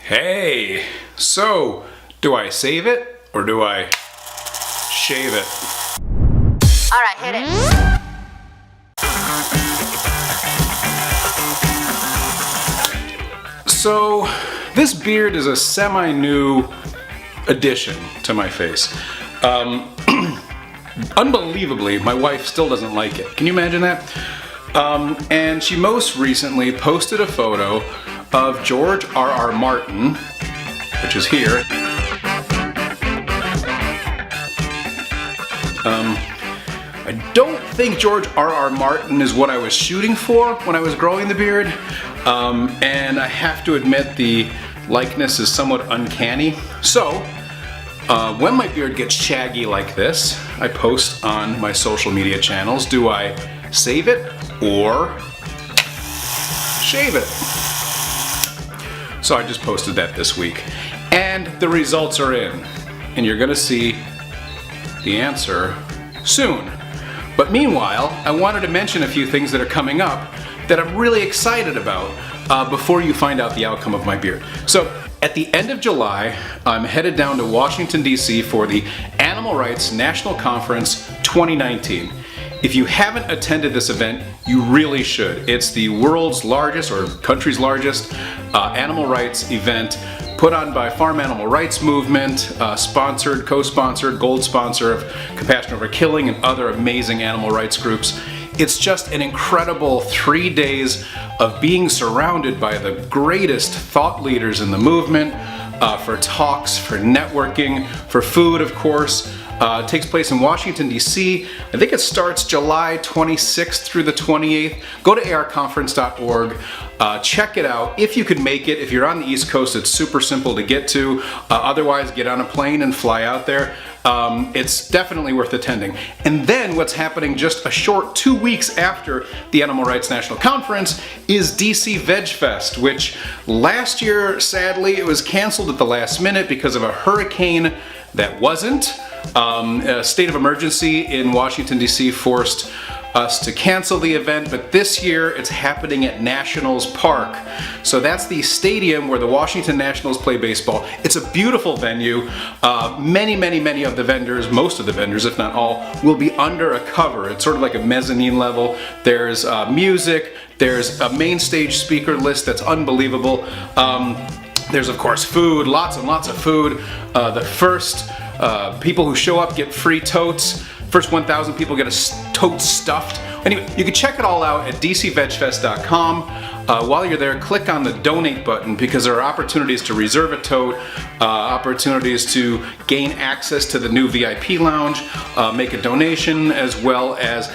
Hey, so do I save it or do I shave it? All right, hit it. So this beard is a semi-new addition to my face. Unbelievably, my wife still doesn't like it. Can you imagine that? And she most recently posted a photo of George R.R. Martin, which is here. I don't think George R.R. Martin is what I was shooting for when I was growing the beard. And I have to admit the likeness is somewhat uncanny. So, when my beard gets shaggy like this, I post on my social media channels. Do I save it or shave it? So I just posted that this week. And the results are in. And you're gonna see the answer soon. But meanwhile, I wanted to mention a few things that are coming up that I'm really excited about before you find out the outcome of my beard. So at the end of July, I'm headed down to Washington, D.C. for the Animal Rights National Conference 2019. If you haven't attended this event, you really should. It's the world's largest, or country's largest, animal rights event put on by Farm Animal Rights Movement, sponsored, co-sponsored, gold sponsor of Compassion Over Killing and other amazing animal rights groups. It's just an incredible 3 days of being surrounded by the greatest thought leaders in the movement, for talks, for networking, for food, of course. It takes place in Washington, D.C. I think it starts July 26th through the 28th. Go to arconference.org. Check it out. If you could make it, if you're on the East Coast, it's super simple to get to. Otherwise, get on a plane and fly out there. It's definitely worth attending. And then what's happening just a short 2 weeks after the Animal Rights National Conference is DC Veg Fest, which last year, sadly, it was canceled at the last minute because of a hurricane that wasn't. A state of emergency in Washington, D.C. forced us to cancel the event, but this year it's happening at Nationals Park. So that's the stadium where the Washington Nationals play baseball. It's a beautiful venue. Many of the vendors, most of the vendors, if not all, will be under a cover. It's sort of like a mezzanine level. There's music, there's a main stage speaker list that's unbelievable. There's of course food, lots and lots of food. The first people who show up get free totes. First 1,000 people get a tote stuffed. Anyway, you can check it all out at dcvegfest.com. While you're there, click on the donate button because there are opportunities to reserve a tote, opportunities to gain access to the new VIP lounge, make a donation, as well as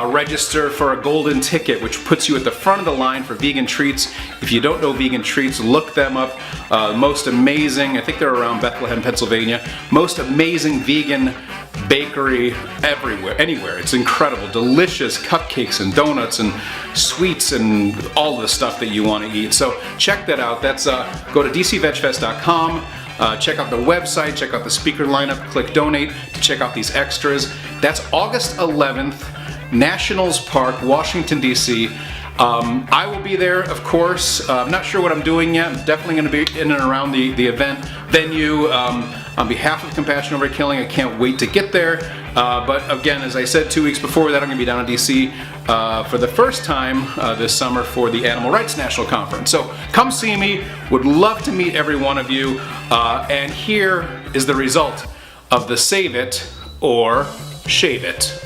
register for a golden ticket, which puts you at the front of the line for vegan treats. If you don't know vegan treats, look them up. Most amazing, I think they're around Bethlehem, Pennsylvania. Most amazing vegan bakery everywhere, anywhere. It's incredible. Delicious cupcakes and donuts and sweets and all the stuff that you want to eat. So check that out. That's go to dcvegfest.com. Check out the website, check out the speaker lineup, click donate to check out these extras. That's August 11th. Nationals Park, Washington, D.C. I will be there, of course. I'm not sure what I'm doing yet. I'm definitely going to be in and around the event venue. On behalf of Compassion Over Killing, I can't wait to get there. But again, as I said 2 weeks before that, I'm going to be down in D.C. For the first time this summer for the Animal Rights National Conference. So come see me. Would love to meet every one of you. And here is the result of the Save It or Shave It.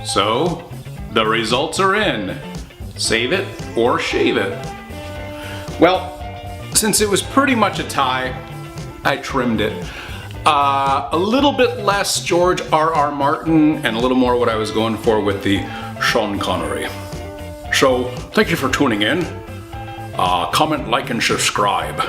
So, the results are in. Save it or shave it. Well, since it was pretty much a tie, I trimmed it. A little bit less George R.R. Martin and a little more what I was going for with the Sean Connery. So, thank you for tuning in. Comment, like, and subscribe.